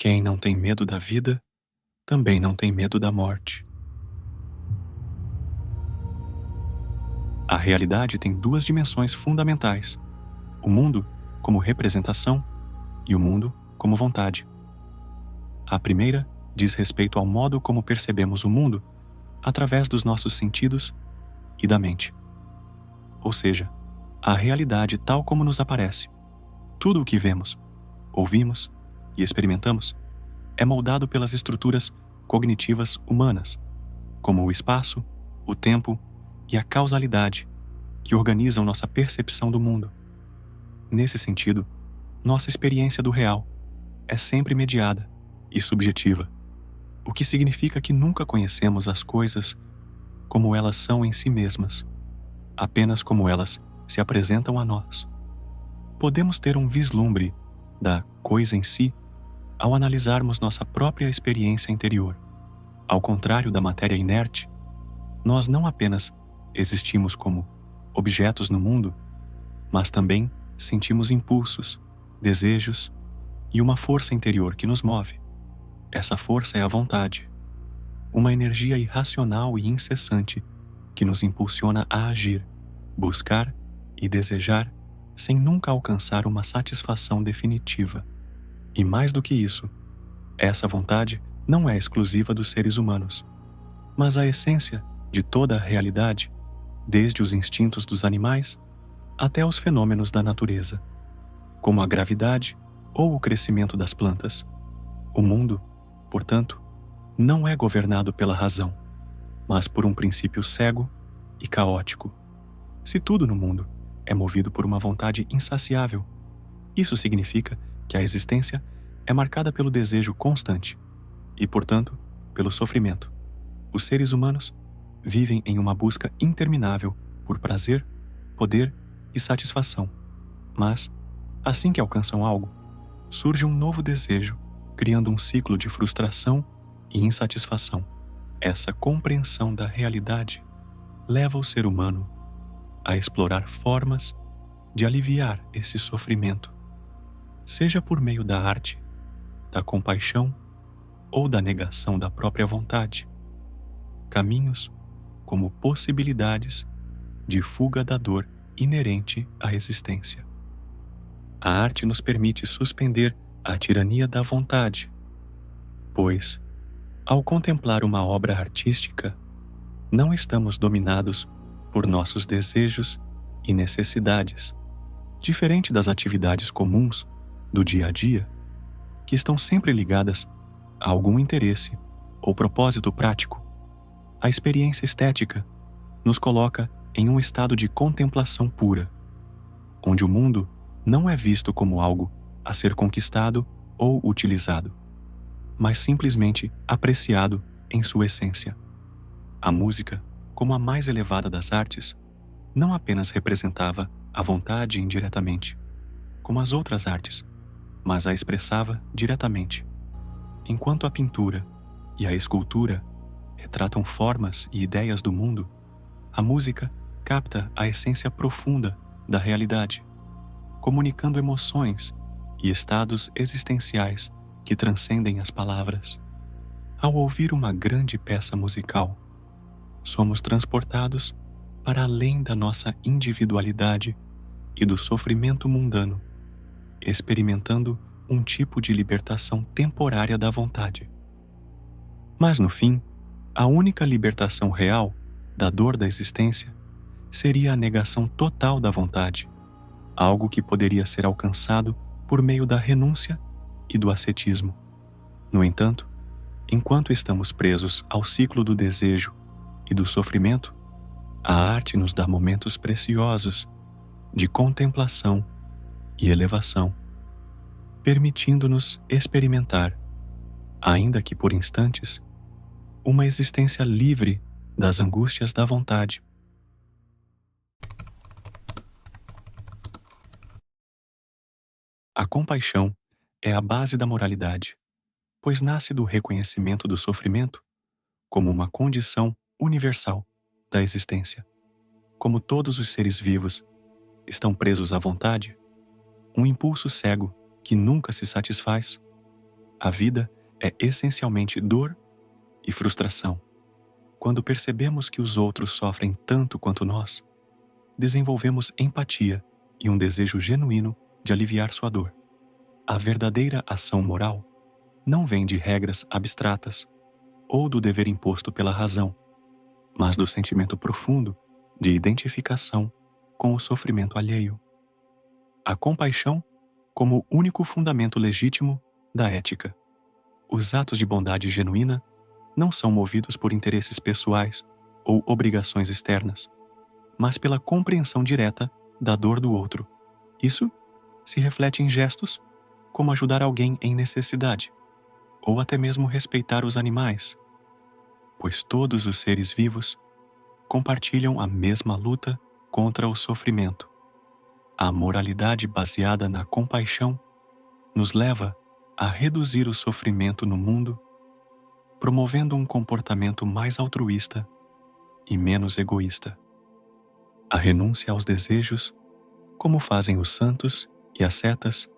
Quem não tem medo da vida, também não tem medo da morte. A realidade tem duas dimensões fundamentais: o mundo como representação e o mundo como vontade. A primeira diz respeito ao modo como percebemos o mundo através dos nossos sentidos e da mente. Ou seja, a realidade tal como nos aparece. Tudo o que vemos, ouvimos e experimentamos é moldado pelas estruturas cognitivas humanas, como o espaço, o tempo e a causalidade, que organizam nossa percepção do mundo. Nesse sentido, nossa experiência do real é sempre mediada e subjetiva, o que significa que nunca conhecemos as coisas como elas são em si mesmas, apenas como elas se apresentam a nós. Podemos ter um vislumbre da coisa em si ao analisarmos nossa própria experiência interior. Ao contrário da matéria inerte, nós não apenas existimos como objetos no mundo, mas também sentimos impulsos, desejos e uma força interior que nos move. Essa força é a vontade, uma energia irracional e incessante que nos impulsiona a agir, buscar e desejar sem nunca alcançar uma satisfação definitiva. E mais do que isso, essa vontade não é exclusiva dos seres humanos, mas a essência de toda a realidade, desde os instintos dos animais até os fenômenos da natureza, como a gravidade ou o crescimento das plantas. O mundo, portanto, não é governado pela razão, mas por um princípio cego e caótico. Se tudo no mundo é movido por uma vontade insaciável, isso significa que a existência é marcada pelo desejo constante e, portanto, pelo sofrimento. Os seres humanos vivem em uma busca interminável por prazer, poder e satisfação. Mas, assim que alcançam algo, surge um novo desejo, criando um ciclo de frustração e insatisfação. Essa compreensão da realidade leva o ser humano a explorar formas de aliviar esse sofrimento, seja por meio da arte, da compaixão ou da negação da própria vontade. Caminhos como possibilidades de fuga da dor inerente à existência. A arte nos permite suspender a tirania da vontade, pois, ao contemplar uma obra artística, não estamos dominados por nossos desejos e necessidades, diferente das atividades comuns do dia a dia, que estão sempre ligadas a algum interesse ou propósito prático. A experiência estética nos coloca em um estado de contemplação pura, onde o mundo não é visto como algo a ser conquistado ou utilizado, mas simplesmente apreciado em sua essência. A música, como a mais elevada das artes, não apenas representava a vontade indiretamente, como as outras artes, mas a expressava diretamente. Enquanto a pintura e a escultura retratam formas e ideias do mundo, a música capta a essência profunda da realidade, comunicando emoções e estados existenciais que transcendem as palavras. Ao ouvir uma grande peça musical, somos transportados para além da nossa individualidade e do sofrimento mundano, experimentando um tipo de libertação temporária da vontade. Mas no fim, a única libertação real da dor da existência seria a negação total da vontade, algo que poderia ser alcançado por meio da renúncia e do ascetismo. No entanto, enquanto estamos presos ao ciclo do desejo e do sofrimento, a arte nos dá momentos preciosos de contemplação e elevação, permitindo-nos experimentar, ainda que por instantes, uma existência livre das angústias da vontade. A compaixão é a base da moralidade, pois nasce do reconhecimento do sofrimento como uma condição universal da existência. Como todos os seres vivos estão presos à vontade, um impulso cego que nunca se satisfaz, A vida é essencialmente dor e frustração. Quando percebemos que os outros sofrem tanto quanto nós, desenvolvemos empatia e um desejo genuíno de aliviar sua dor. A verdadeira ação moral não vem de regras abstratas ou do dever imposto pela razão, mas do sentimento profundo de identificação com o sofrimento alheio. A compaixão como o único fundamento legítimo da ética. Os atos de bondade genuína não são movidos por interesses pessoais ou obrigações externas, mas pela compreensão direta da dor do outro. Isso se reflete em gestos como ajudar alguém em necessidade, ou até mesmo respeitar os animais, pois todos os seres vivos compartilham a mesma luta contra o sofrimento. A moralidade baseada na compaixão nos leva a reduzir o sofrimento no mundo, promovendo um comportamento mais altruísta e menos egoísta. A renúncia aos desejos, como fazem os santos e ascetas,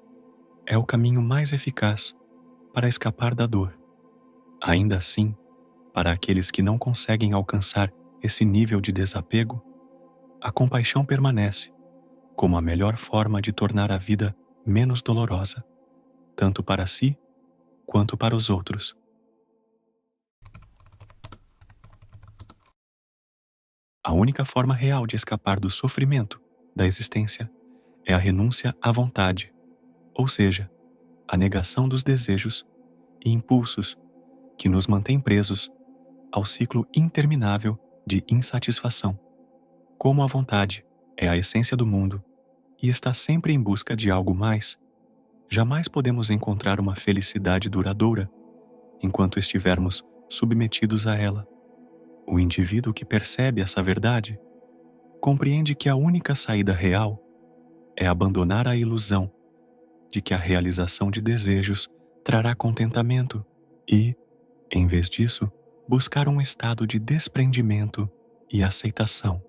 é o caminho mais eficaz para escapar da dor. Ainda assim, para aqueles que não conseguem alcançar esse nível de desapego, a compaixão permanece como a melhor forma de tornar a vida menos dolorosa, tanto para si quanto para os outros. A única forma real de escapar do sofrimento da existência é a renúncia à vontade, ou seja, a negação dos desejos e impulsos que nos mantêm presos ao ciclo interminável de insatisfação. Como a vontade é a essência do mundo e está sempre em busca de algo mais, jamais podemos encontrar uma felicidade duradoura enquanto estivermos submetidos a ela. O indivíduo que percebe essa verdade compreende que a única saída real é abandonar a ilusão de que a realização de desejos trará contentamento e, em vez disso, buscar um estado de desprendimento e aceitação.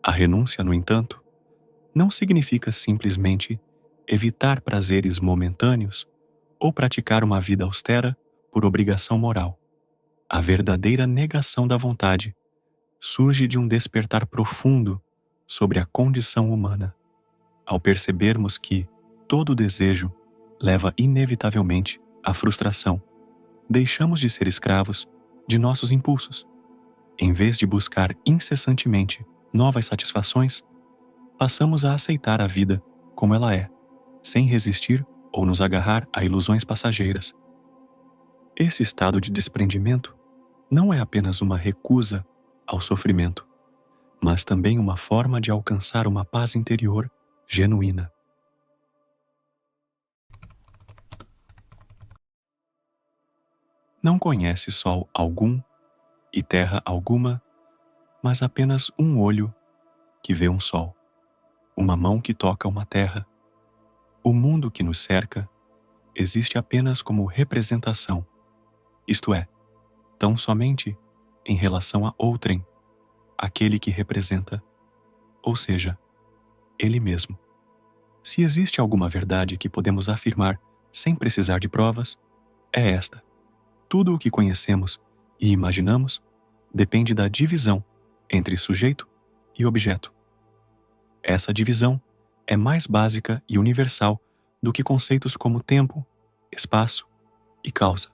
A renúncia, no entanto, não significa simplesmente evitar prazeres momentâneos ou praticar uma vida austera por obrigação moral. A verdadeira negação da vontade surge de um despertar profundo sobre a condição humana, ao percebermos que todo desejo leva inevitavelmente à frustração. Deixamos de ser escravos de nossos impulsos. Em vez de buscar incessantemente novas satisfações, passamos a aceitar a vida como ela é, sem resistir ou nos agarrar a ilusões passageiras. Esse estado de desprendimento não é apenas uma recusa ao sofrimento, mas também uma forma de alcançar uma paz interior genuína. Não conhece sol algum e terra alguma, mas apenas um olho que vê um sol, uma mão que toca uma terra. O mundo que nos cerca existe apenas como representação, isto é, tão somente em relação a outrem, aquele que representa, ou seja, ele mesmo. Se existe alguma verdade que podemos afirmar sem precisar de provas, é esta: tudo o que conhecemos e imaginamos depende da divisão entre sujeito e objeto. Essa divisão é mais básica e universal do que conceitos como tempo, espaço e causa,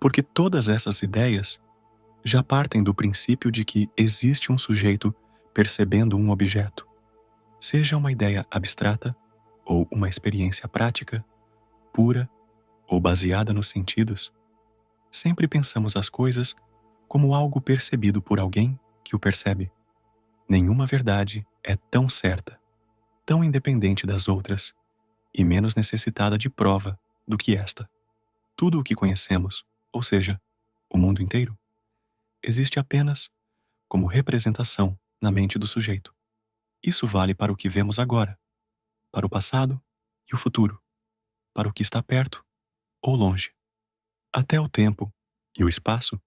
porque todas essas ideias já partem do princípio de que existe um sujeito percebendo um objeto, seja uma ideia abstrata ou uma experiência prática, pura ou baseada nos sentidos. Sempre pensamos as coisas como algo percebido por alguém que o percebe. Nenhuma verdade é tão certa, tão independente das outras e menos necessitada de prova do que esta. Tudo o que conhecemos, ou seja, o mundo inteiro, existe apenas como representação na mente do sujeito. Isso vale para o que vemos agora, para o passado e o futuro, para o que está perto ou longe. Até o tempo e o espaço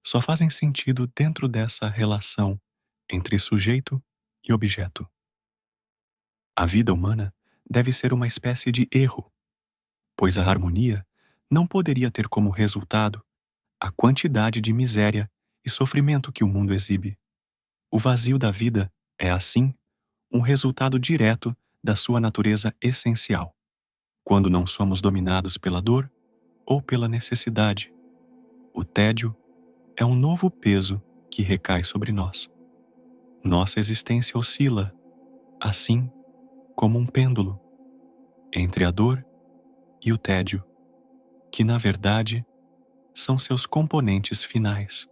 só fazem sentido dentro dessa relação entre sujeito e objeto. A vida humana deve ser uma espécie de erro, pois a harmonia não poderia ter como resultado a quantidade de miséria e sofrimento que o mundo exibe. O vazio da vida é, assim, um resultado direto da sua natureza essencial. Quando não somos dominados pela dor ou pela necessidade, o tédio é um novo peso que recai sobre nós. Nossa existência oscila, assim como um pêndulo, entre a dor e o tédio, que na verdade são seus componentes finais.